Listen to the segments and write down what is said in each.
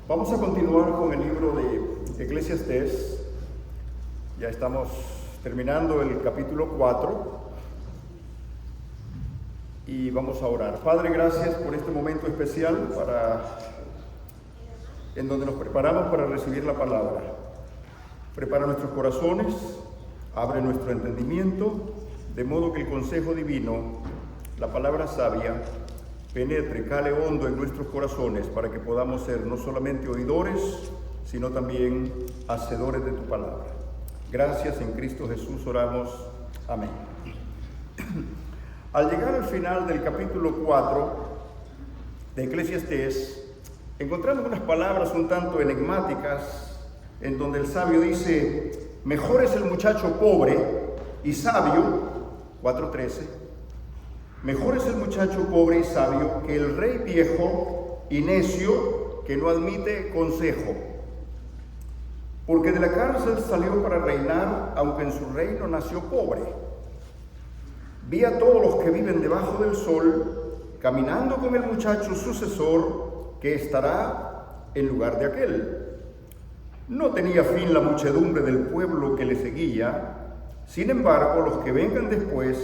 Vamos a continuar con el libro de Eclesiastés. Ya estamos terminando el capítulo 4 y vamos a orar. Padre, gracias por este momento especial en donde nos preparamos para recibir la palabra. Prepara nuestros corazones, abre nuestro entendimiento, de modo que el consejo divino, la palabra sabia, penetre, cale hondo en nuestros corazones para que podamos ser no solamente oidores, sino también hacedores de tu palabra. Gracias, en Cristo Jesús oramos. Amén. Al llegar al final del capítulo 4 de Eclesiastés, encontramos unas palabras un tanto enigmáticas, en donde el sabio dice: mejor es el muchacho pobre y sabio, 4:13, mejor es el muchacho pobre y sabio que el rey viejo y necio que no admite consejo. Porque de la cárcel salió para reinar, aunque en su reino nació pobre. Vi a todos los que viven debajo del sol, caminando con el muchacho sucesor que estará en lugar de aquel. No tenía fin la muchedumbre del pueblo que le seguía, sin embargo, los que vengan después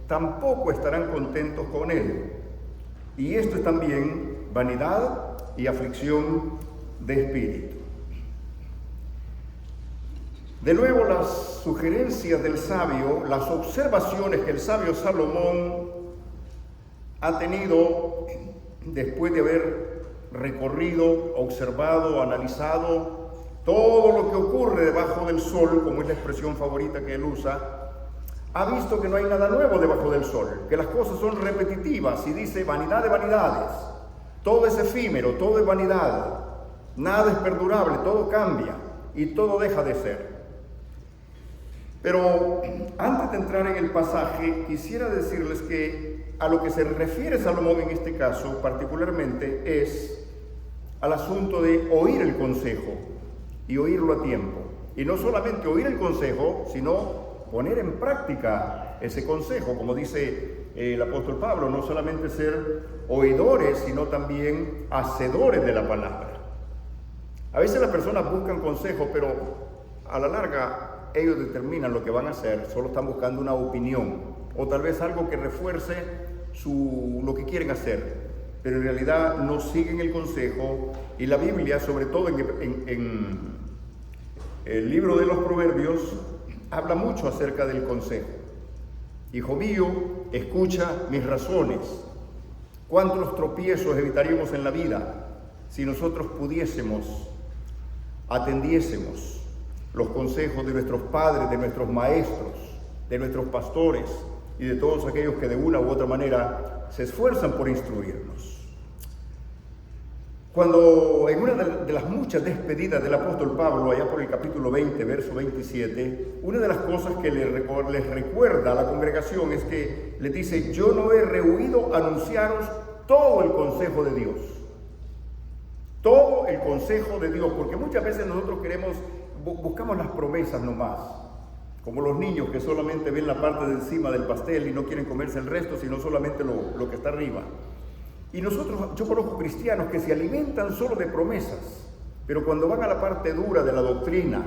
tampoco estarán contentos con él. Y esto es también vanidad y aflicción de espíritu. De nuevo, las sugerencias del sabio, las observaciones que el sabio Salomón ha tenido después de haber recorrido, observado, analizado todo lo que ocurre debajo del sol, como es la expresión favorita que él usa, ha visto que no hay nada nuevo debajo del sol, que las cosas son repetitivas, y dice vanidad de vanidades, todo es efímero, todo es vanidad, nada es perdurable, todo cambia y todo deja de ser. Pero antes de entrar en el pasaje, quisiera decirles que a lo que se refiere Salomón en este caso particularmente es al asunto de oír el consejo y oírlo a tiempo. Y no solamente oír el consejo, sino poner en práctica ese consejo, como dice el apóstol Pablo, no solamente ser oidores, sino también hacedores de la palabra. A veces las personas buscan consejo, pero a la larga ellos determinan lo que van a hacer, solo están buscando una opinión, o tal vez algo que refuerce lo que quieren hacer, pero en realidad no siguen el consejo. Y la Biblia, sobre todo en el libro de los Proverbios, habla mucho acerca del consejo. Hijo mío, escucha mis razones. ¿Cuántos tropiezos evitaríamos en la vida si nosotros atendiésemos los consejos de nuestros padres, de nuestros maestros, de nuestros pastores y de todos aquellos que de una u otra manera se esfuerzan por instruirnos? Cuando en una de las muchas despedidas del apóstol Pablo, allá por el capítulo 20, verso 27, una de las cosas que les recuerda a la congregación es que les dice: yo no he rehuido anunciaros todo el consejo de Dios. Todo el consejo de Dios, porque muchas veces nosotros buscamos las promesas nomás, como los niños que solamente ven la parte de encima del pastel y no quieren comerse el resto, sino solamente lo que está arriba. Y yo conozco cristianos que se alimentan solo de promesas, pero cuando van a la parte dura de la doctrina,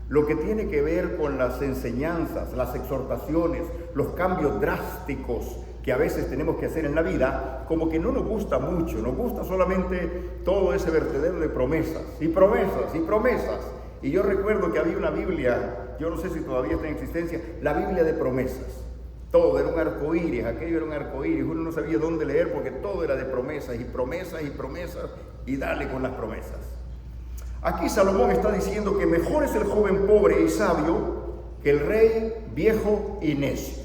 lo que tiene que ver con las enseñanzas, las exhortaciones, los cambios drásticos que a veces tenemos que hacer en la vida, como que no nos gusta mucho, nos gusta solamente todo ese vertedero de promesas y promesas y promesas. Y yo recuerdo que había una Biblia, yo no sé si todavía está en existencia, la Biblia de promesas. Todo era un arcoíris, aquello era un arcoíris, uno no sabía dónde leer porque todo era de promesas y promesas y promesas, y dale con las promesas. Aquí Salomón está diciendo que mejor es el joven pobre y sabio que el rey viejo y necio.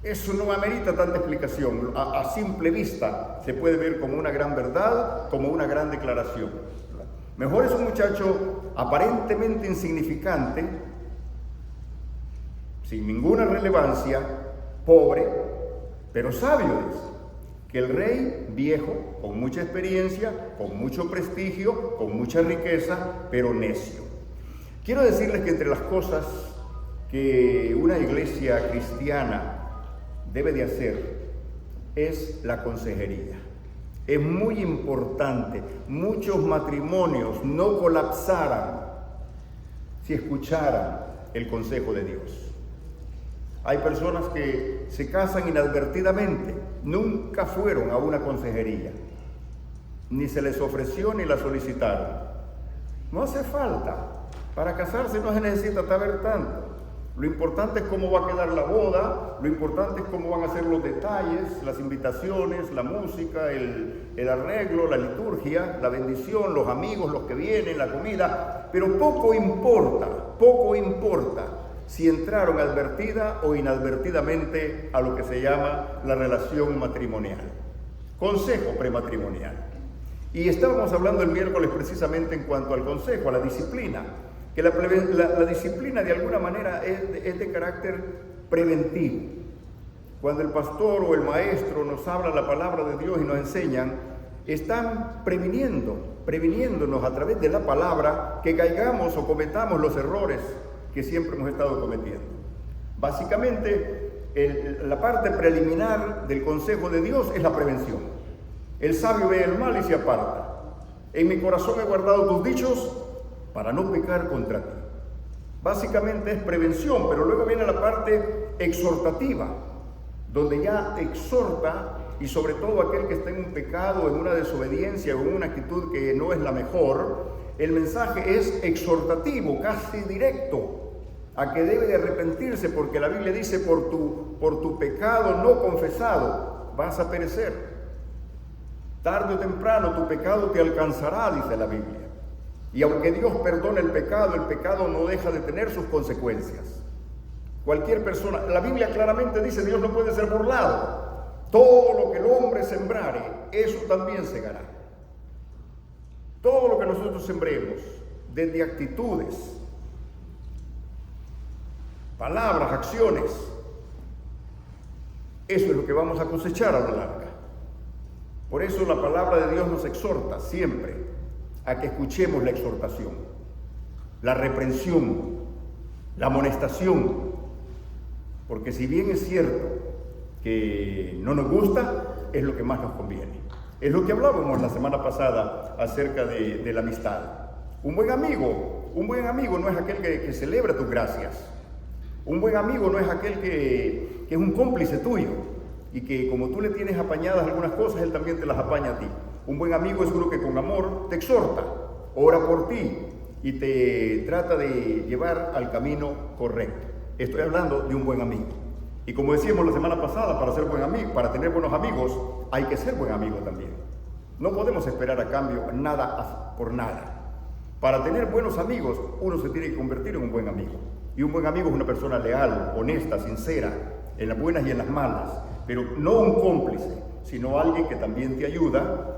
Eso no amerita tanta explicación, a simple vista se puede ver como una gran verdad, como una gran declaración. Mejor es un muchacho aparentemente insignificante, sin ninguna relevancia, pobre, pero sabio es, que el rey viejo, con mucha experiencia, con mucho prestigio, con mucha riqueza, pero necio. Quiero decirles que entre las cosas que una iglesia cristiana debe de hacer es la consejería. Es muy importante. Muchos matrimonios no colapsaran si escucharan el consejo de Dios. Hay personas que se casan inadvertidamente, nunca fueron a una consejería, ni se les ofreció ni la solicitaron. No hace falta. Para casarse no se necesita saber tanto. Lo importante es cómo va a quedar la boda, lo importante es cómo van a ser los detalles, las invitaciones, la música, el arreglo, la liturgia, la bendición, los amigos, los que vienen, la comida. Pero poco importa si entraron advertida o inadvertidamente a lo que se llama la relación matrimonial. Consejo prematrimonial. Y estábamos hablando el miércoles precisamente en cuanto al consejo, a la disciplina. Que la disciplina de alguna manera es de carácter preventivo. Cuando el pastor o el maestro nos habla la palabra de Dios y nos enseñan, están previniéndonos a través de la palabra que caigamos o cometamos los errores que siempre hemos estado cometiendo. Básicamente, la parte preliminar del consejo de Dios es la prevención. El sabio ve el mal y se aparta. En mi corazón he guardado tus dichos para no pecar contra ti. Básicamente es prevención, pero luego viene la parte exhortativa, donde ya exhorta, y sobre todo aquel que está en un pecado, en una desobediencia o en una actitud que no es la mejor, el mensaje es exhortativo, casi directo, a que debe de arrepentirse, porque la Biblia dice, por tu pecado no confesado vas a perecer. Tarde o temprano tu pecado te alcanzará, dice la Biblia. Y aunque Dios perdona el pecado no deja de tener sus consecuencias. Cualquier persona, la Biblia claramente dice, Dios no puede ser burlado. Todo lo que el hombre sembrare, eso también segará. Todo lo que nosotros sembremos, desde actitudes, palabras, acciones, eso es lo que vamos a cosechar a la larga. Por eso la palabra de Dios nos exhorta siempre a que escuchemos la exhortación, la reprensión, la amonestación, porque si bien es cierto que no nos gusta, es lo que más nos conviene. Es lo que hablábamos la semana pasada acerca de la amistad. Un buen amigo no es aquel que celebra tus gracias. Un buen amigo no es aquel que es un cómplice tuyo y que como tú le tienes apañadas algunas cosas, él también te las apaña a ti. Un buen amigo es uno que con amor te exhorta, ora por ti y te trata de llevar al camino correcto. Estoy hablando de un buen amigo. Y como decíamos la semana pasada, para tener buenos amigos, hay que ser buen amigo también. No podemos esperar a cambio nada por nada. Para tener buenos amigos, uno se tiene que convertir en un buen amigo. Y un buen amigo es una persona leal, honesta, sincera, en las buenas y en las malas, pero no un cómplice, sino alguien que también te ayuda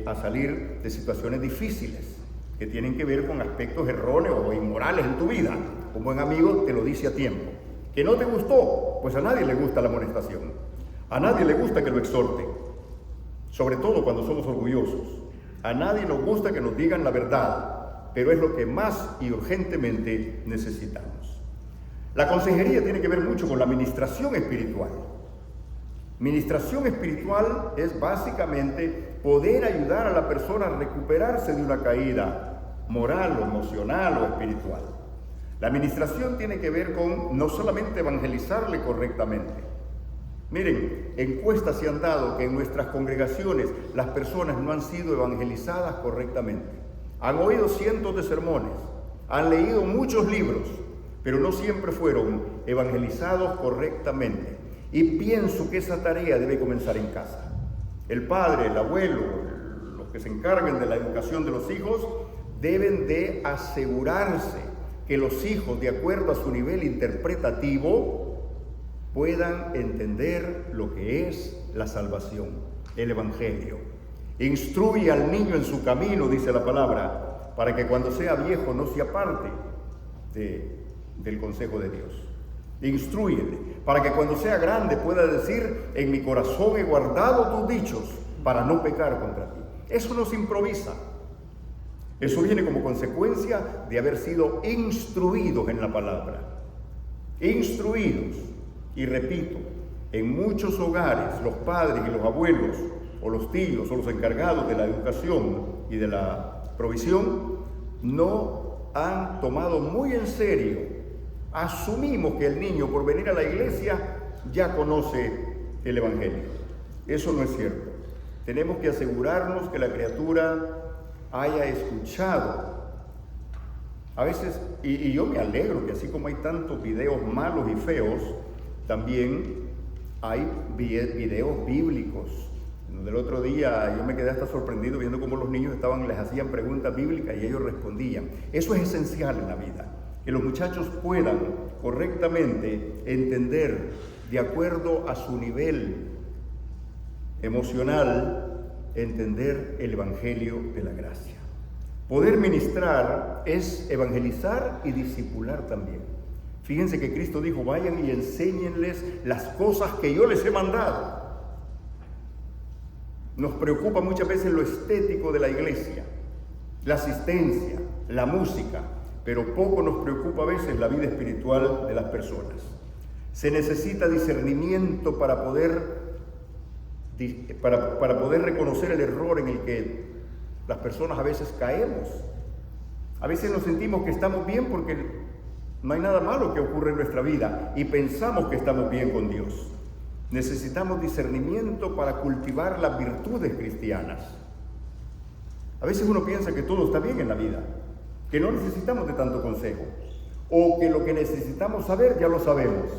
a salir de situaciones difíciles, que tienen que ver con aspectos erróneos o inmorales en tu vida. Un buen amigo te lo dice a tiempo. ¿Que no te gustó? Pues a nadie le gusta la amonestación. A nadie le gusta que lo exhorten, sobre todo cuando somos orgullosos. A nadie nos gusta que nos digan la verdad, pero es lo que más y urgentemente necesitamos. La consejería tiene que ver mucho con la administración espiritual. Ministración espiritual es básicamente poder ayudar a la persona a recuperarse de una caída moral o emocional o espiritual. La administración tiene que ver con no solamente evangelizarle correctamente. Miren, encuestas se han dado que en nuestras congregaciones las personas no han sido evangelizadas correctamente. Han oído cientos de sermones, han leído muchos libros, pero no siempre fueron evangelizados correctamente. Y pienso que esa tarea debe comenzar en casa. El padre, el abuelo, los que se encarguen de la educación de los hijos, deben de asegurarse que los hijos, de acuerdo a su nivel interpretativo, puedan entender lo que es la salvación, el evangelio. Instruye al niño en su camino, dice la palabra, para que cuando sea viejo no se aparte del consejo de Dios. Instrúyele, para que cuando sea grande pueda decir, en mi corazón he guardado tus dichos para no pecar contra ti. Eso no se improvisa. Eso viene como consecuencia de haber sido instruidos en la palabra. Instruidos. Y repito, en muchos hogares los padres y los abuelos o los tíos o los encargados de la educación y de la provisión no han tomado muy en serio. Asumimos que el niño, por venir a la iglesia, ya conoce el Evangelio. Eso no es cierto. Tenemos que asegurarnos que la criatura haya escuchado. A veces, y yo me alegro que así como hay tantos videos malos y feos, también hay videos bíblicos. Del otro día yo me quedé hasta sorprendido viendo cómo los niños les hacían preguntas bíblicas y ellos respondían. Eso es esencial en la vida, que los muchachos puedan correctamente entender de acuerdo a su nivel emocional, entender el Evangelio de la gracia. Poder ministrar es evangelizar y discipular también. Fíjense que Cristo dijo, vayan y enséñenles las cosas que yo les he mandado. Nos preocupa muchas veces lo estético de la iglesia, la asistencia, la música, pero poco nos preocupa a veces la vida espiritual de las personas. Se necesita discernimiento para poder reconocer el error en el que las personas a veces caemos. A veces nos sentimos que estamos bien porque no hay nada malo que ocurre en nuestra vida y pensamos que estamos bien con Dios. Necesitamos discernimiento para cultivar las virtudes cristianas. A veces uno piensa que todo está bien en la vida, que no necesitamos de tanto consejo, o que lo que necesitamos saber ya lo sabemos.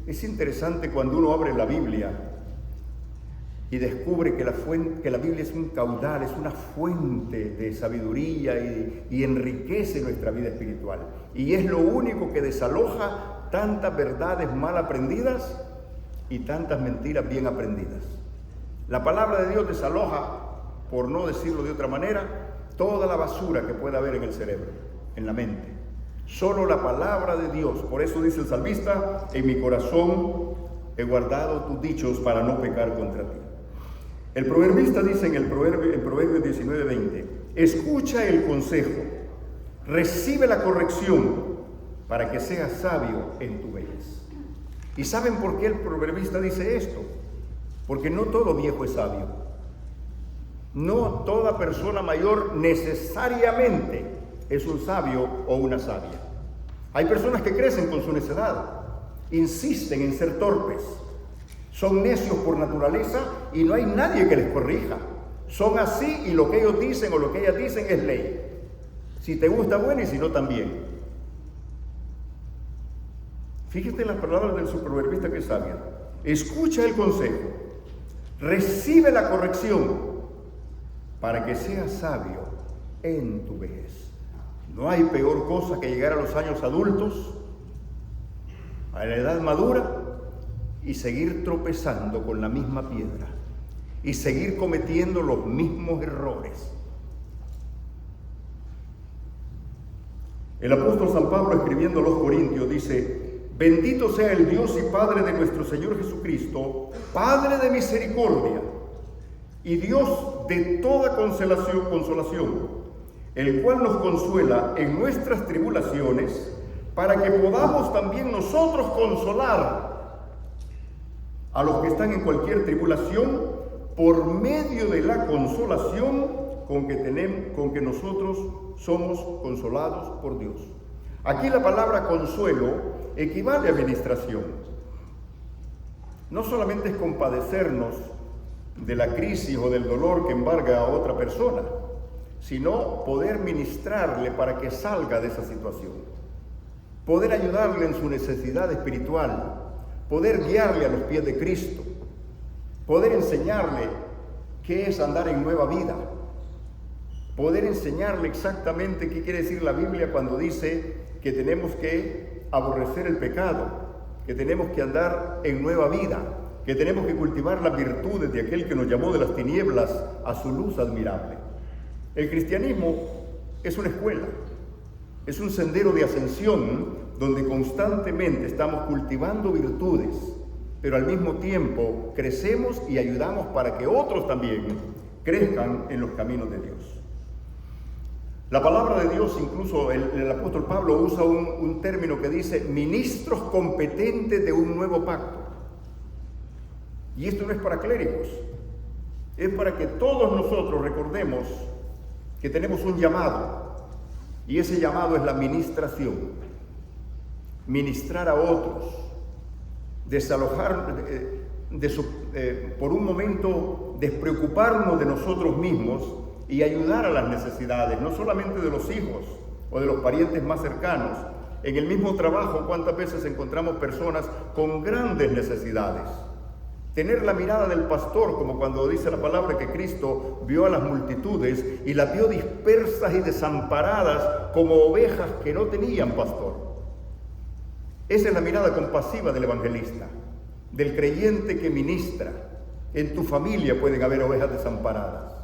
Es interesante cuando uno abre la Biblia y descubre que la Biblia es un caudal, es una fuente de sabiduría y enriquece nuestra vida espiritual. Y es lo único que desaloja tantas verdades mal aprendidas y tantas mentiras bien aprendidas. La palabra de Dios desaloja, por no decirlo de otra manera, toda la basura que pueda haber en el cerebro, en la mente. Solo la palabra de Dios. Por eso dice el salmista, en mi corazón he guardado tus dichos para no pecar contra ti. El proverbista dice en el Proverbio 19:20, escucha el consejo, recibe la corrección para que seas sabio en tu vejez. ¿Y saben por qué el proverbista dice esto? Porque no todo viejo es sabio. No toda persona mayor necesariamente es un sabio o una sabia. Hay personas que crecen con su necedad, insisten en ser torpes, son necios por naturaleza y no hay nadie que les corrija. Son así y lo que ellos dicen o lo que ellas dicen es ley. Si te gusta, bueno, y si no, también. Fíjate en las palabras del proverbista que es sabia. Escucha el consejo, recibe la corrección para que seas sabio en tu vejez. No hay peor cosa que llegar a los años adultos, a la edad madura, y seguir tropezando con la misma piedra y seguir cometiendo los mismos errores. El apóstol San Pablo, escribiendo a los Corintios, dice: bendito sea el Dios y Padre de nuestro Señor Jesucristo, Padre de misericordia y Dios de toda consolación, el cual nos consuela en nuestras tribulaciones, para que podamos también nosotros consolar a los que están en cualquier tribulación por medio de la consolación con que nosotros somos consolados por Dios. Aquí la palabra consuelo equivale a administración. No solamente es compadecernos de la crisis o del dolor que embarga a otra persona, sino poder ministrarle para que salga de esa situación, poder ayudarle en su necesidad espiritual, poder guiarle a los pies de Cristo, poder enseñarle qué es andar en nueva vida, poder enseñarle exactamente qué quiere decir la Biblia cuando dice que tenemos que aborrecer el pecado, que tenemos que andar en nueva vida, que tenemos que cultivar las virtudes de aquel que nos llamó de las tinieblas a su luz admirable. El cristianismo es una escuela, es un sendero de ascensión donde constantemente estamos cultivando virtudes, pero al mismo tiempo crecemos y ayudamos para que otros también crezcan en los caminos de Dios. La palabra de Dios, incluso el apóstol Pablo usa un término que dice ministros competentes de un nuevo pacto. Y esto no es para clérigos, es para que todos nosotros recordemos que tenemos un llamado, y ese llamado es la ministración. Ministrar a otros, desalojar, por un momento despreocuparnos de nosotros mismos y ayudar a las necesidades, no solamente de los hijos o de los parientes más cercanos. En el mismo trabajo, ¿cuántas veces encontramos personas con grandes necesidades? Tener la mirada del pastor, como cuando dice la palabra que Cristo vio a las multitudes y las vio dispersas y desamparadas como ovejas que no tenían pastor. Esa es la mirada compasiva del evangelista, del creyente que ministra. En tu familia pueden haber ovejas desamparadas,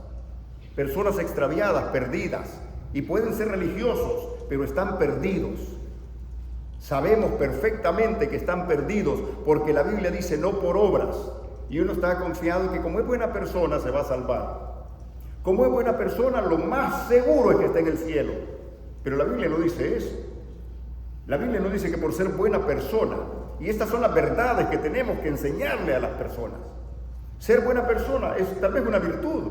personas extraviadas, perdidas, y pueden ser religiosos, pero están perdidos. Sabemos perfectamente que están perdidos porque la Biblia dice no por obras, y uno está confiado en que como es buena persona se va a salvar. Como es buena persona, lo más seguro es que esté en el cielo. Pero la Biblia no dice eso. La Biblia no dice que por ser buena persona, y estas son las verdades que tenemos que enseñarle a las personas. Ser buena persona es tal vez una virtud,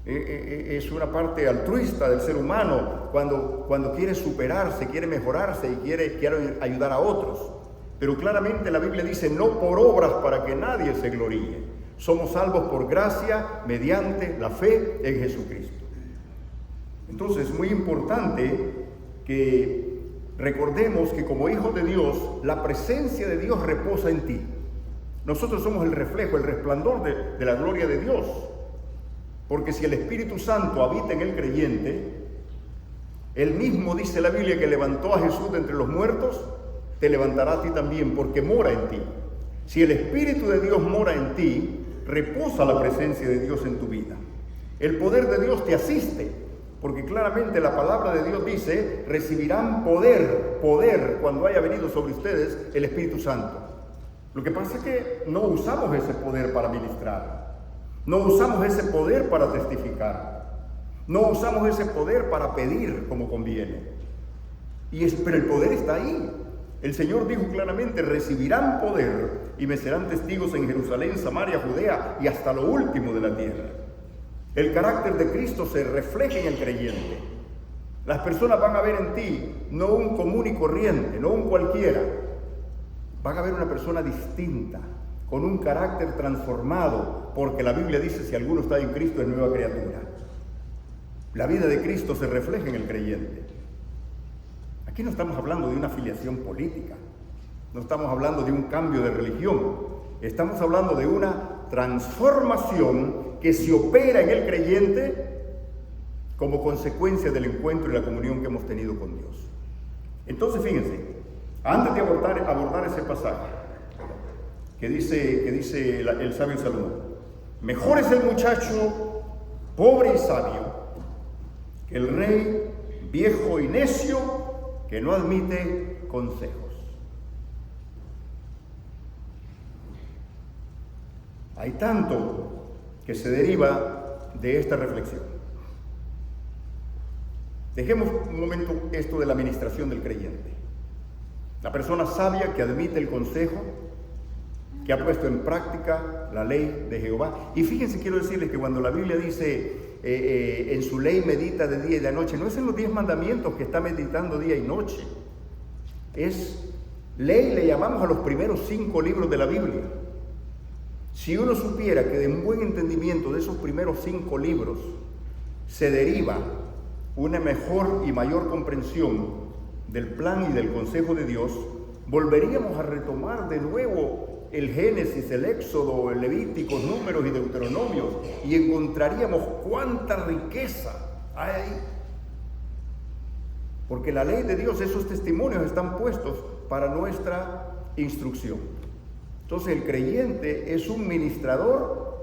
es una parte altruista del ser humano cuando quiere superarse, quiere mejorarse y quiere ayudar a otros. Pero claramente la Biblia dice no por obras para que nadie se gloríe. Somos salvos por gracia mediante la fe en Jesucristo. Entonces es muy importante que recordemos que como hijos de Dios, la presencia de Dios reposa en ti. Nosotros somos el reflejo, el resplandor de la gloria de Dios. Porque si el Espíritu Santo habita en el creyente, él mismo dice la Biblia que levantó a Jesús de entre los muertos, te levantará a ti también, porque mora en ti. Si el Espíritu de Dios mora en ti, reposa la presencia de Dios en tu vida. El poder de Dios te asiste, porque claramente la palabra de Dios dice, recibirán poder cuando haya venido sobre ustedes el Espíritu Santo. Lo que pasa es que no usamos ese poder para ministrar. No usamos ese poder para testificar. No usamos ese poder para pedir como conviene. Pero el poder está ahí. El Señor dijo claramente, recibirán poder y me serán testigos en Jerusalén, Samaria, Judea y hasta lo último de la tierra. El carácter de Cristo se refleja en el creyente. Las personas van a ver en ti no un común y corriente, no un cualquiera. Van a ver una persona distinta, con un carácter transformado, porque la Biblia dice, si alguno está en Cristo es nueva criatura. La vida de Cristo se refleja en el creyente. Aquí no estamos hablando de una afiliación política, no estamos hablando de un cambio de religión, estamos hablando de una transformación que se opera en el creyente como consecuencia del encuentro y la comunión que hemos tenido con Dios. Entonces, fíjense, antes de abordar ese pasaje, que dice el sabio Salomón, mejor es el muchacho pobre y sabio que el rey viejo y necio que no admite consejos. Hay tanto que se deriva de esta reflexión. Dejemos un momento esto de la administración del creyente. La persona sabia que admite el consejo, que ha puesto en práctica la ley de Jehová. Y fíjense, quiero decirles que cuando la Biblia dice en su ley medita de día y de noche, no es en los 10 mandamientos que está meditando día y noche. Es ley, le llamamos a los primeros 5 libros de la Biblia. Si uno supiera que de un buen entendimiento de esos primeros 5 libros se deriva una mejor y mayor comprensión del plan y del consejo de Dios, volveríamos a retomar de nuevo el Génesis, el Éxodo, el Levítico, Números y Deuteronomios, y encontraríamos cuánta riqueza hay ahí. Porque la ley de Dios, esos testimonios están puestos para nuestra instrucción. Entonces el creyente es un ministrador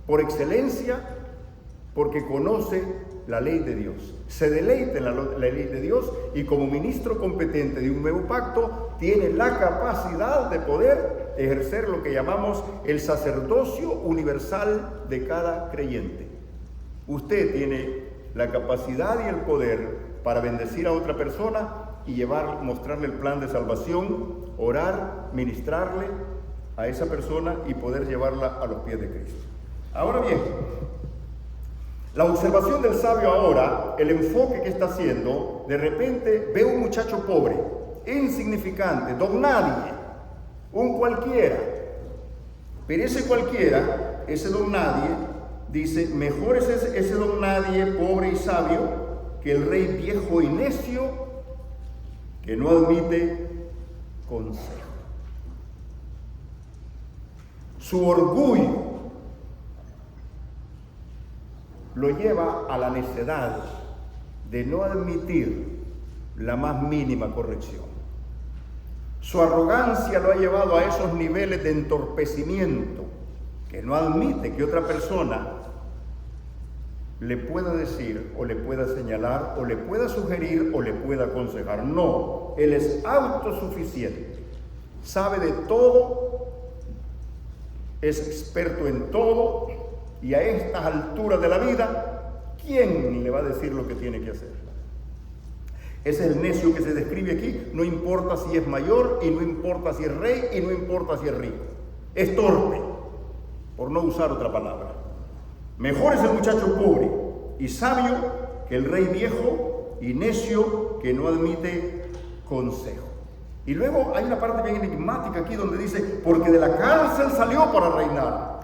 por excelencia porque conoce la ley de Dios, se deleita en la ley de Dios y como ministro competente de un nuevo pacto tiene la capacidad de poder ejercer lo que llamamos el sacerdocio universal de cada creyente. Usted tiene la capacidad y el poder para bendecir a otra persona y mostrarle el plan de salvación, orar, ministrarle, a esa persona y poder llevarla a los pies de Cristo. Ahora bien, la observación del sabio ahora, el enfoque que está haciendo, de repente ve un muchacho pobre, insignificante, don nadie, un cualquiera. Pero ese cualquiera, ese don nadie, dice, mejor es ese don nadie, pobre y sabio, que el rey viejo y necio, que no admite consejo. Su orgullo lo lleva a la necedad de no admitir la más mínima corrección. Su arrogancia lo ha llevado a esos niveles de entorpecimiento que no admite que otra persona le pueda decir o le pueda señalar o le pueda sugerir o le pueda aconsejar. No, él es autosuficiente, sabe de todo, es experto en todo, y a estas alturas de la vida, ¿quién le va a decir lo que tiene que hacer? Ese es el necio que se describe aquí. No importa si es mayor, y no importa si es rey, y no importa si es rico. Es torpe, por no usar otra palabra. Mejor es el muchacho pobre y sabio que el rey viejo y necio que no admite consejo. Y luego hay una parte bien enigmática aquí donde dice, porque de la cárcel salió para reinar,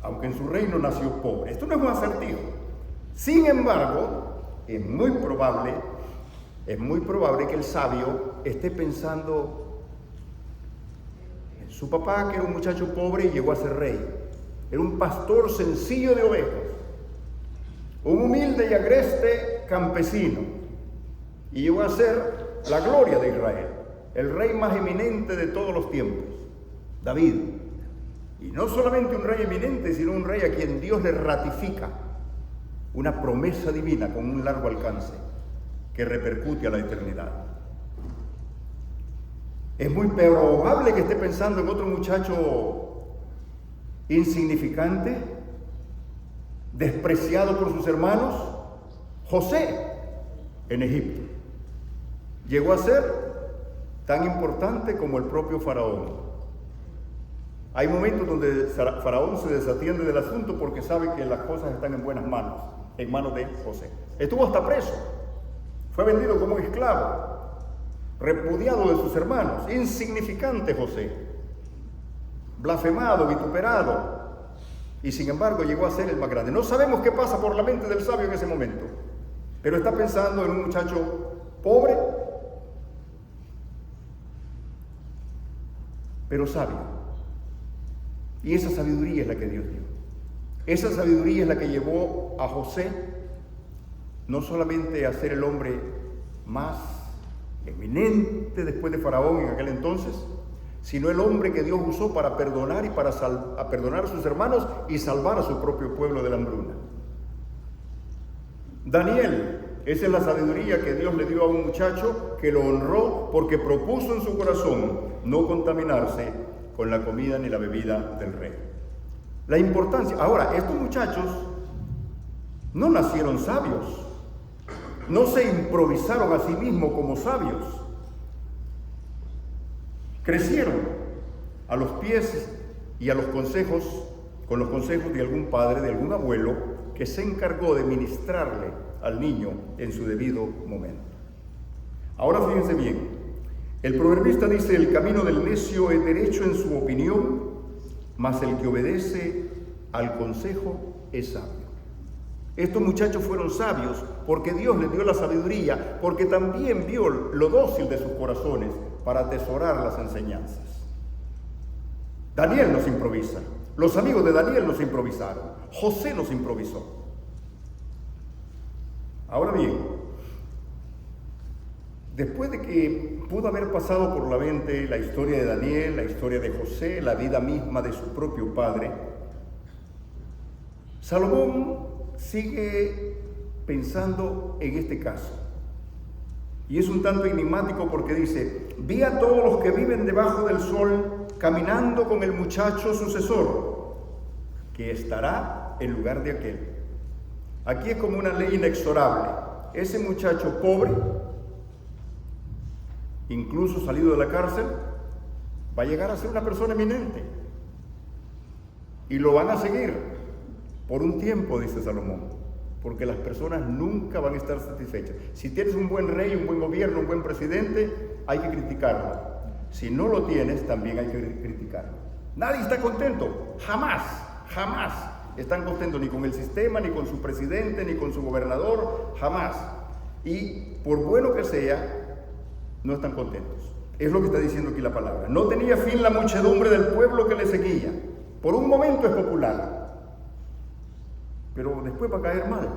aunque en su reino nació pobre. Esto no es un acertijo. Sin embargo, es muy probable que el sabio esté pensando en su papá, que era un muchacho pobre y llegó a ser rey. Era un pastor sencillo de ovejas, un humilde y agreste campesino, y llegó a ser la gloria de Israel, el rey más eminente de todos los tiempos, David. Y no solamente un rey eminente, sino un rey a quien Dios le ratifica una promesa divina con un largo alcance que repercute a la eternidad. Es muy probable que esté pensando en otro muchacho insignificante, despreciado por sus hermanos, José, en Egipto. Llegó a ser tan importante como el propio Faraón. Hay momentos donde Faraón se desatiende del asunto porque sabe que las cosas están en buenas manos, en manos de José. Estuvo hasta preso, fue vendido como un esclavo, repudiado de sus hermanos, insignificante José, blasfemado, vituperado, y sin embargo llegó a ser el más grande. No sabemos qué pasa por la mente del sabio en ese momento, pero está pensando en un muchacho pobre, pero sabio. Y esa sabiduría es la que Dios dio. Esa sabiduría es la que llevó a José no solamente a ser el hombre más eminente después de Faraón en aquel entonces, sino el hombre que Dios usó para perdonar y para perdonar a sus hermanos y salvar a su propio pueblo de la hambruna. Daniel, esa es la sabiduría que Dios le dio a un muchacho que lo honró porque propuso en su corazón no contaminarse con la comida ni la bebida del rey. La importancia. Ahora, estos muchachos no nacieron sabios, no se improvisaron a sí mismos como sabios. Crecieron a los pies y a los consejos, con los consejos de algún padre, de algún abuelo, que se encargó de ministrarle al niño en su debido momento. Ahora fíjense bien. El proverbista dice, el camino del necio es derecho en su opinión, mas el que obedece al consejo es sabio. Estos muchachos fueron sabios porque Dios les dio la sabiduría, porque también vio lo dócil de sus corazones para atesorar las enseñanzas. Daniel nos improvisa, los amigos de Daniel nos improvisaron, José nos improvisó. Ahora bien, después de que pudo haber pasado por la mente la historia de Daniel, la historia de José, la vida misma de su propio padre, Salomón sigue pensando en este caso. Y es un tanto enigmático porque dice, vi a todos los que viven debajo del sol caminando con el muchacho sucesor, que estará en lugar de aquel. Aquí es como una ley inexorable. Ese muchacho pobre, incluso salido de la cárcel, va a llegar a ser una persona eminente. Y lo van a seguir por un tiempo, dice Salomón, porque las personas nunca van a estar satisfechas. Si tienes un buen rey, un buen gobierno, un buen presidente, hay que criticarlo. Si no lo tienes, también hay que criticarlo. Nadie está contento, jamás están contentos ni con el sistema, ni con su presidente, ni con su gobernador, jamás. Y por bueno que sea, no están contentos. Es lo que está diciendo aquí la palabra. No tenía fin la muchedumbre del pueblo que le seguía. Por un momento es popular, pero después va a caer mal.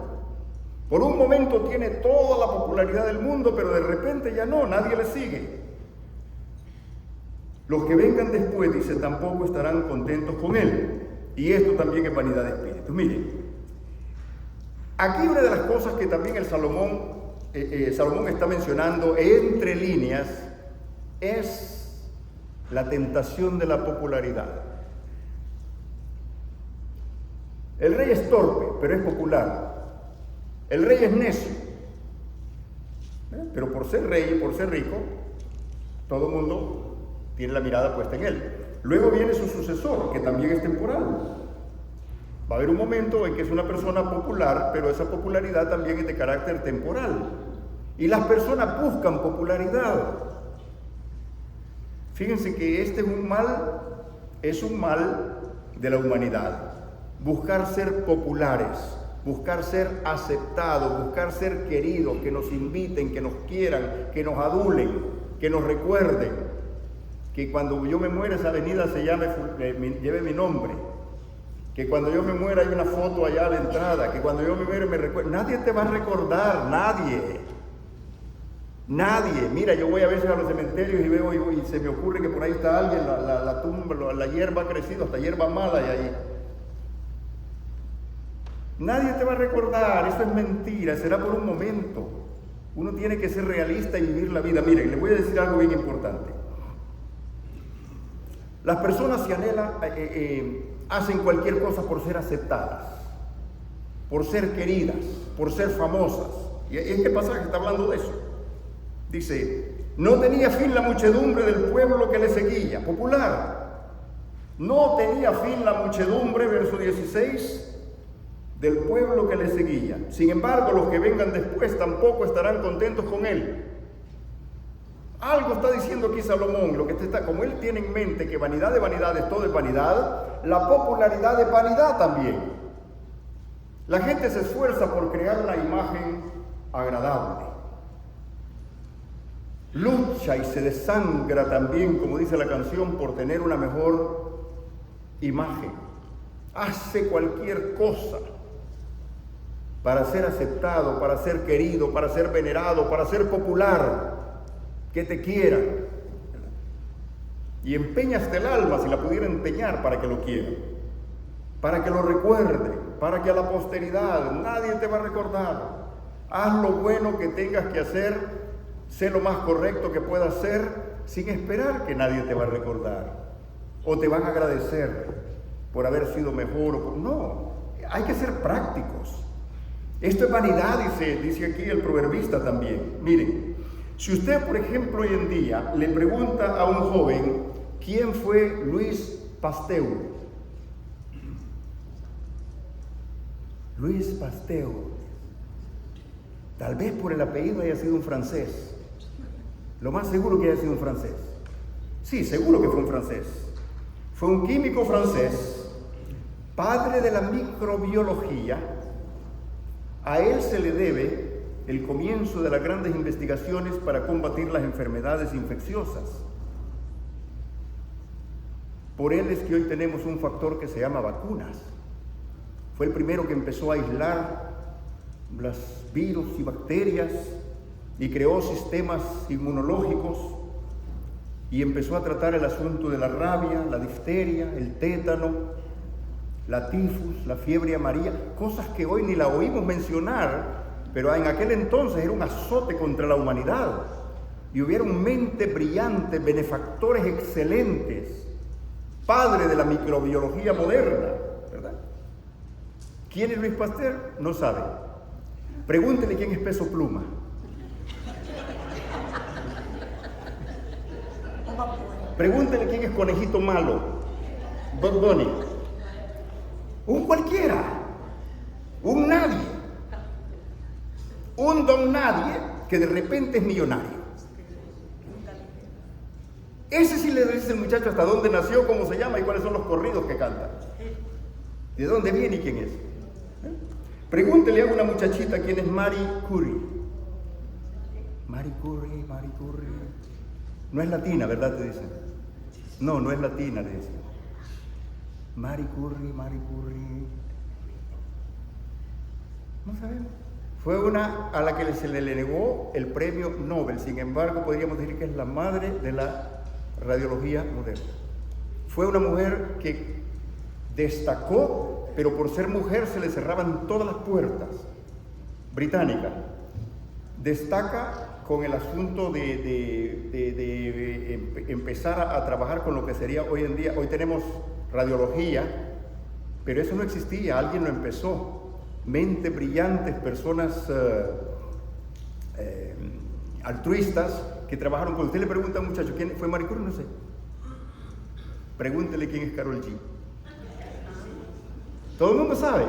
Por un momento tiene toda la popularidad del mundo, pero de repente ya no, nadie le sigue. Los que vengan después, dice, tampoco estarán contentos con él. Y esto también es vanidad de espíritu. Miren, aquí una de las cosas que también Salomón está mencionando entre líneas es la tentación de la popularidad. El rey es torpe, pero es popular. El rey es necio, pero por ser rey y por ser rico, todo el mundo tiene la mirada puesta en él. Luego viene su sucesor, que también es temporal. Va a haber un momento en que es una persona popular, pero esa popularidad también es de carácter temporal. Y las personas buscan popularidad. Fíjense que este es un mal de la humanidad. Buscar ser populares, buscar ser aceptados, buscar ser queridos, que nos inviten, que nos quieran, que nos adulen, que nos recuerden, que cuando yo me muera esa avenida lleve mi nombre, que cuando yo me muera hay una foto allá a la entrada, que cuando yo me muera me recuerde. Nadie te va a recordar, nadie. Mira, yo voy a veces a los cementerios y veo y se me ocurre que por ahí está alguien, la tumba, la hierba ha crecido, hasta hierba mala hay ahí. Nadie te va a recordar, eso es mentira, será por un momento. Uno tiene que ser realista y vivir la vida. Miren, les voy a decir algo bien importante. Las personas hacen cualquier cosa por ser aceptadas, por ser queridas, por ser famosas. Y este pasaje está hablando de eso. Dice, no tenía fin la muchedumbre del pueblo que le seguía, popular. No tenía fin la muchedumbre, verso 16, del pueblo que le seguía. Sin embargo, los que vengan después tampoco estarán contentos con él. Algo está diciendo aquí Salomón, como él tiene en mente que vanidad de vanidades, todo es vanidad, la popularidad es vanidad también. La gente se esfuerza por crear una imagen agradable. Lucha y se desangra también, como dice la canción, por tener una mejor imagen. Hace cualquier cosa para ser aceptado, para ser querido, para ser venerado, para ser popular, que te quieran. Y empeña hasta el alma, si la pudiera empeñar, para que lo quieran, para que lo recuerde, para que a la posteridad nadie te va a recordar. Haz lo bueno que tengas que hacer, sé lo más correcto que puedas hacer, sin esperar que nadie te va a recordar, o te van a agradecer por haber sido mejor. No, hay que ser prácticos. Esto es vanidad, dice aquí el proverbista también. Miren, si usted, por ejemplo, hoy en día le pregunta a un joven quién fue Luis Pasteur. Luis Pasteur, tal vez por el apellido haya sido un francés. Lo más seguro que haya sido un francés. Sí, seguro que fue un francés. Fue un químico francés, padre de la microbiología. A él se le debe el comienzo de las grandes investigaciones para combatir las enfermedades infecciosas. Por él es que hoy tenemos un factor que se llama vacunas. Fue el primero que empezó a aislar los virus y bacterias y creó sistemas inmunológicos y empezó a tratar el asunto de la rabia, la difteria, el tétano, la tifus, la fiebre amarilla, cosas que hoy ni la oímos mencionar, pero en aquel entonces era un azote contra la humanidad. Y hubieron mentes brillantes, benefactores excelentes, padre de la microbiología moderna, ¿verdad? ¿Quién es Luis Pasteur? No sabe. Pregúntele quién es Peso Pluma. Pregúntele quién es Conejito Malo. Bad Bunny. Un cualquiera. Un nadie. Un don nadie que de repente es millonario. Ese sí le dice el muchacho hasta dónde nació, cómo se llama y cuáles son los corridos que canta. ¿De dónde viene y quién es? Pregúntele a una muchachita quién es Marie Curie. Marie Curie. No es latina, ¿verdad? Te dicen. No, no es latina, le dicen. Marie Curie. No sabemos. Fue una a la que se le negó el premio Nobel. Sin embargo, podríamos decir que es la madre de la radiología moderna. Fue una mujer que destacó, pero por ser mujer se le cerraban todas las puertas. Británica. Destaca con el asunto de empezar a trabajar con lo que sería hoy en día. Hoy tenemos radiología, pero eso no existía, alguien lo empezó. Mentes brillantes, personas altruistas que trabajaron. Cuando usted le pregunta a un muchacho quién fue Marie Curie, no sé. Pregúntele quién es Karol G. Todo el mundo sabe.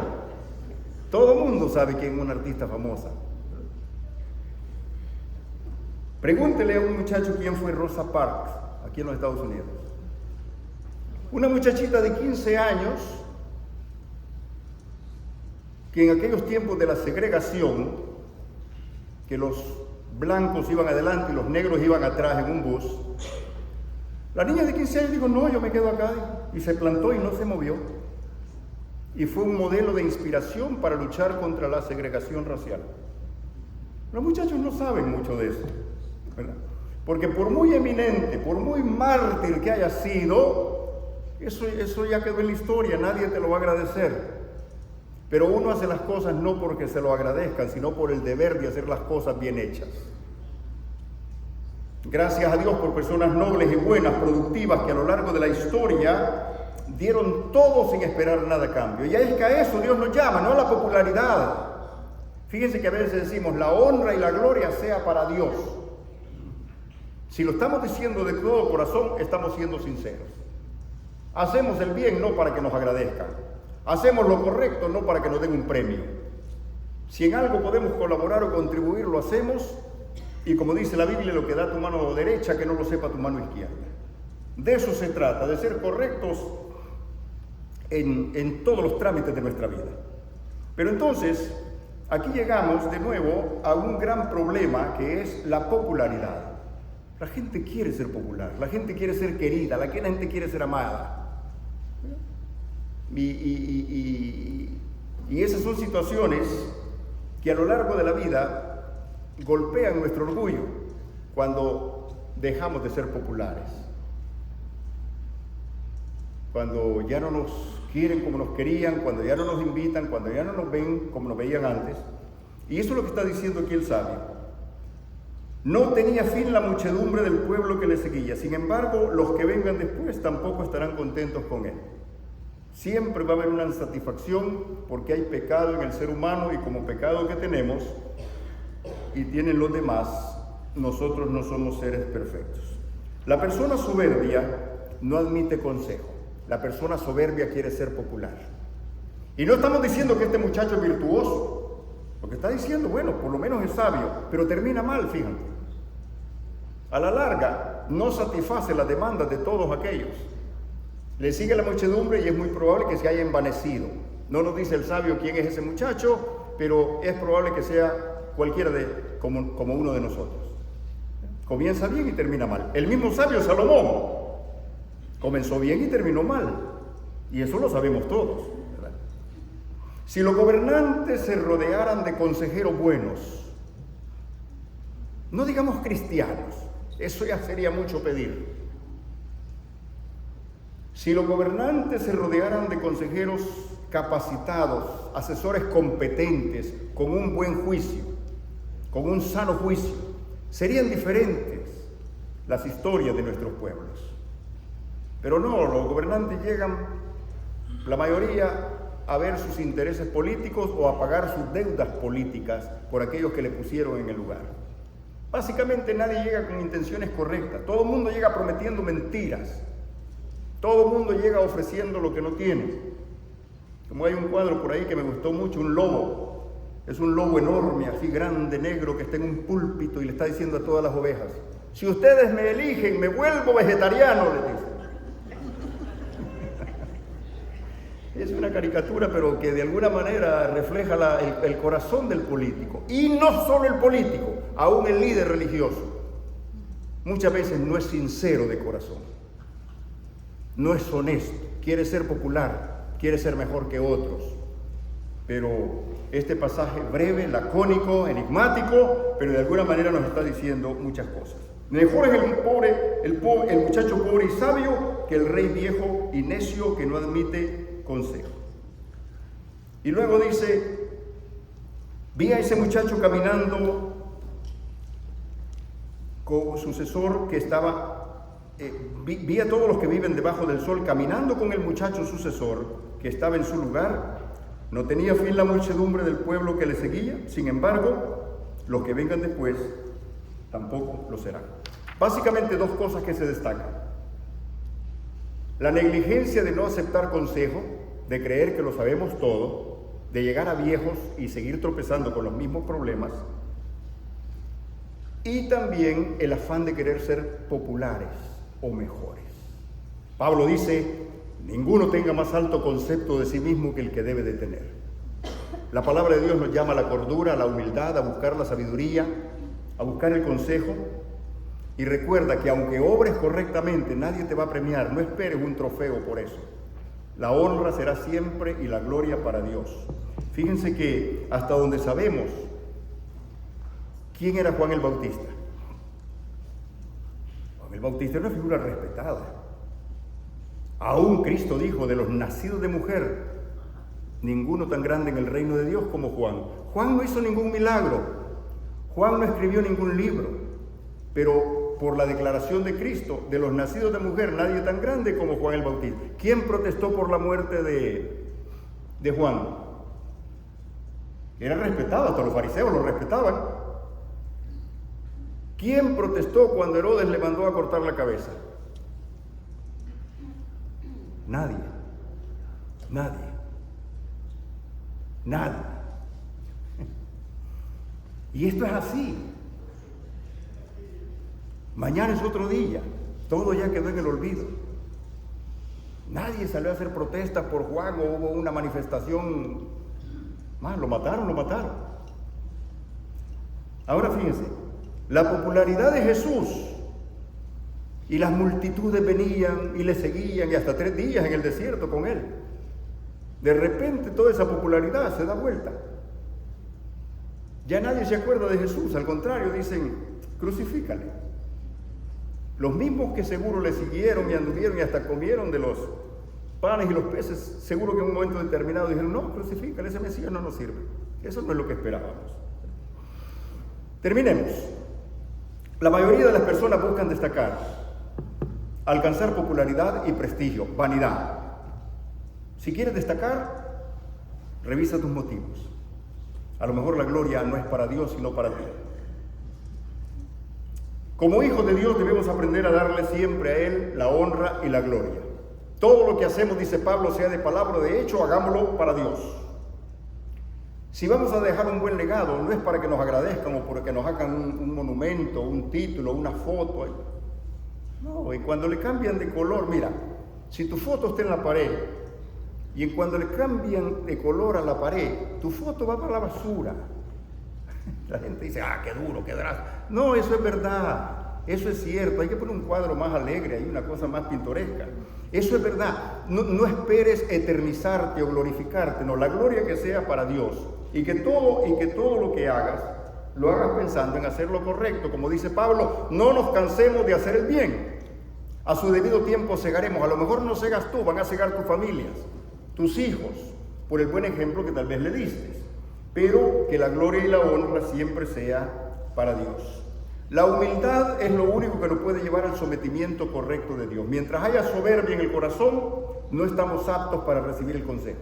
Todo el mundo sabe quién es una artista famosa. Pregúntele a un muchacho quién fue Rosa Parks, aquí en los Estados Unidos. Una muchachita de 15 años que en aquellos tiempos de la segregación, que los blancos iban adelante y los negros iban atrás en un bus, la niña de 15 años dijo, no, yo me quedo acá, y se plantó y no se movió. Y fue un modelo de inspiración para luchar contra la segregación racial. Los muchachos no saben mucho de eso, ¿verdad? Porque por muy eminente, por muy mártir que haya sido, eso ya quedó en la historia, nadie te lo va a agradecer. Pero uno hace las cosas no porque se lo agradezcan, sino por el deber de hacer las cosas bien hechas. Gracias a Dios por personas nobles y buenas, productivas, que a lo largo de la historia dieron todo sin esperar nada a cambio. Y es que a eso Dios nos llama, no a la popularidad. Fíjense que a veces decimos, la honra y la gloria sea para Dios. Si lo estamos diciendo de todo corazón, estamos siendo sinceros. Hacemos el bien no para que nos agradezcan. Hacemos lo correcto no para que nos den un premio. Si en algo podemos colaborar o contribuir, lo hacemos. Y como dice la Biblia, lo que da tu mano derecha, que no lo sepa tu mano izquierda. De eso se trata, de ser correctos en todos los trámites de nuestra vida. Pero entonces, aquí llegamos de nuevo a un gran problema que es la popularidad. La gente quiere ser popular, la gente quiere ser querida, la gente quiere ser amada. Y esas son situaciones que a lo largo de la vida golpean nuestro orgullo cuando dejamos de ser populares. Cuando ya no nos quieren como nos querían, cuando ya no nos invitan, cuando ya no nos ven como nos veían antes. Y eso es lo que está diciendo aquí el sabio. No tenía fin la muchedumbre del pueblo que le seguía. Sin embargo, los que vengan después tampoco estarán contentos con él. Siempre va a haber una insatisfacción porque hay pecado en el ser humano y como pecado que tenemos y tienen los demás, nosotros no somos seres perfectos. La persona soberbia no admite consejo. La persona soberbia quiere ser popular. Y no estamos diciendo que este muchacho es virtuoso. Lo que está diciendo, bueno, por lo menos es sabio, pero termina mal, fíjate. A la larga, no satisface las demandas de todos aquellos. Le sigue la muchedumbre y es muy probable que se haya envanecido. No nos dice el sabio quién es ese muchacho, pero es probable que sea cualquiera como uno de nosotros. Comienza bien y termina mal. El mismo sabio Salomón comenzó bien y terminó mal. Y eso lo sabemos todos, ¿verdad? Si los gobernantes se rodearan de consejeros buenos, no digamos cristianos, eso ya sería mucho pedir. Si los gobernantes se rodearan de consejeros capacitados, asesores competentes, con un buen juicio, con un sano juicio, serían diferentes las historias de nuestros pueblos. Pero no, los gobernantes llegan, la mayoría, a ver sus intereses políticos o a pagar sus deudas políticas por aquellos que le pusieron en el lugar. Básicamente nadie llega con intenciones correctas. Todo el mundo llega prometiendo mentiras. Todo el mundo llega ofreciendo lo que no tiene. Como hay un cuadro por ahí que me gustó mucho, un lobo. Es un lobo enorme, así grande, negro, que está en un púlpito y le está diciendo a todas las ovejas: si ustedes me eligen, me vuelvo vegetariano, le dice. Es una caricatura, pero que de alguna manera refleja el corazón del político. Y no solo el político, aún el líder religioso. Muchas veces no es sincero de corazón. No es honesto. Quiere ser popular, quiere ser mejor que otros. Pero este pasaje breve, lacónico, enigmático, pero de alguna manera nos está diciendo muchas cosas. Mejor es el muchacho pobre y sabio que el rey viejo y necio que no admite consejo. Y luego dice: vi a ese muchacho caminando con sucesor que estaba, vi a todos los que viven debajo del sol caminando con el muchacho sucesor que estaba en su lugar. No tenía fin la muchedumbre del pueblo que le seguía, sin embargo, los que vengan después tampoco lo serán. Básicamente dos cosas que se destacan: la negligencia de no aceptar consejo, de creer que lo sabemos todo, de llegar a viejos y seguir tropezando con los mismos problemas, y también el afán de querer ser populares o mejores. Pablo dice: ninguno tenga más alto concepto de sí mismo que el que debe de tener. La palabra de Dios nos llama a la cordura, a la humildad, a buscar la sabiduría, a buscar el consejo. Y recuerda que aunque obres correctamente, nadie te va a premiar. No esperes un trofeo por eso. La honra será siempre y la gloria para Dios. Fíjense que hasta donde sabemos, ¿quién era Juan el Bautista? Juan el Bautista era una figura respetada. Aún Cristo dijo: de los nacidos de mujer, ninguno tan grande en el reino de Dios como Juan. Juan no hizo ningún milagro. Juan no escribió ningún libro. Pero por la declaración de Cristo, de los nacidos de mujer, nadie tan grande como Juan el Bautista. ¿Quién protestó por la muerte de Juan? Era respetado, hasta los fariseos lo respetaban. ¿Quién protestó cuando Herodes le mandó a cortar la cabeza? Nadie. Y esto es así. Mañana es otro día, todo ya quedó en el olvido. Nadie salió a hacer protestas por Juan, o hubo una manifestación más, lo mataron. Ahora fíjense, la popularidad de Jesús y las multitudes venían y le seguían, y hasta 3 días en el desierto con él. De repente toda esa popularidad se da vuelta. Ya nadie se acuerda de Jesús, al contrario, dicen: crucifícale. Los mismos que seguro le siguieron y anduvieron y hasta comieron de los panes y los peces, seguro que en un momento determinado dijeron: no, crucifícale, ese Mesías no nos sirve. Eso no es lo que esperábamos. Terminemos. La mayoría de las personas buscan destacar, alcanzar popularidad y prestigio, vanidad. Si quieres destacar, revisa tus motivos. A lo mejor la gloria no es para Dios, sino para ti. Como hijos de Dios debemos aprender a darle siempre a Él la honra y la gloria. Todo lo que hacemos, dice Pablo, sea de palabra o de hecho, hagámoslo para Dios. Si vamos a dejar un buen legado, no es para que nos agradezcan o porque nos hagan un monumento, un título, una foto. No, y cuando le cambian de color, mira, si tu foto está en la pared y cuando le cambian de color a la pared, tu foto va para la basura. La gente dice: qué duro, qué drástico. No, eso es verdad, eso es cierto. Hay que poner un cuadro más alegre, hay una cosa más pintoresca. Eso es verdad. No esperes eternizarte o glorificarte. No, la gloria que sea para Dios. Y que todo lo que hagas, lo hagas pensando en hacer lo correcto. Como dice Pablo, no nos cansemos de hacer el bien. A su debido tiempo cegaremos. A lo mejor no cegas tú, van a cegar tus familias, tus hijos, por el buen ejemplo que tal vez le diste. Pero que la gloria y la honra siempre sea para Dios. La humildad es lo único que nos puede llevar al sometimiento correcto de Dios. Mientras haya soberbia en el corazón, no estamos aptos para recibir el consejo.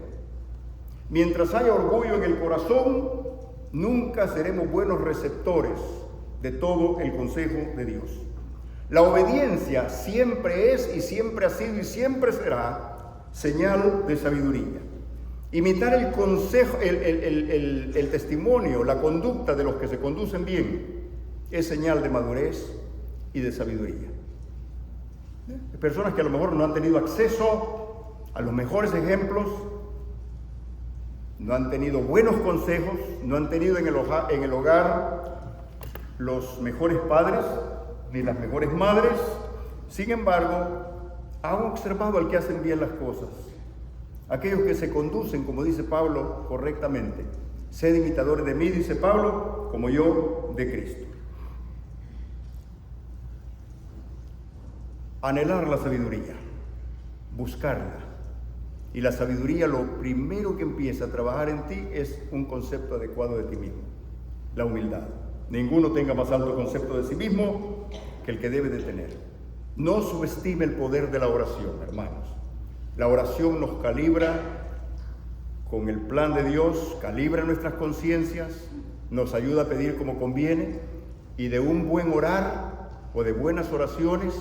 Mientras haya orgullo en el corazón, nunca seremos buenos receptores de todo el consejo de Dios. La obediencia siempre es y siempre ha sido y siempre será señal de sabiduría. Imitar el consejo, el testimonio, la conducta de los que se conducen bien es señal de madurez y de sabiduría. Personas que a lo mejor no han tenido acceso a los mejores ejemplos, no han tenido buenos consejos, no han tenido en el hogar los mejores padres ni las mejores madres. Sin embargo, han observado al que hacen bien las cosas, aquellos que se conducen, como dice Pablo, correctamente. Sed imitadores de mí, dice Pablo, como yo de Cristo. Anhelar la sabiduría, buscarla. Y la sabiduría, lo primero que empieza a trabajar en ti es un concepto adecuado de ti mismo, la humildad. Ninguno tenga más alto concepto de sí mismo que el que debe de tener. No subestime el poder de la oración, hermanos. La oración nos calibra con el plan de Dios, calibra nuestras conciencias, nos ayuda a pedir como conviene, y de un buen orar o de buenas oraciones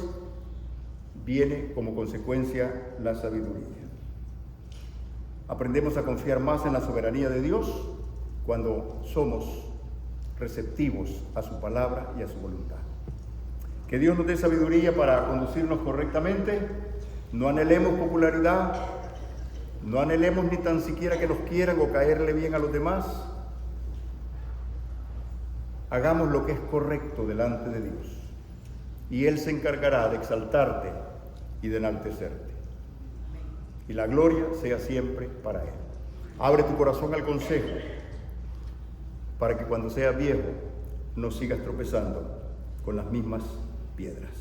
viene como consecuencia la sabiduría. Aprendemos a confiar más en la soberanía de Dios cuando somos receptivos a su palabra y a su voluntad. Que Dios nos dé sabiduría para conducirnos correctamente. No anhelemos popularidad, no anhelemos ni tan siquiera que nos quieran o caerle bien a los demás. Hagamos lo que es correcto delante de Dios y Él se encargará de exaltarte y de enaltecerte. Y la gloria sea siempre para Él. Abre tu corazón al consejo para que cuando seas viejo no sigas tropezando con las mismas piedras.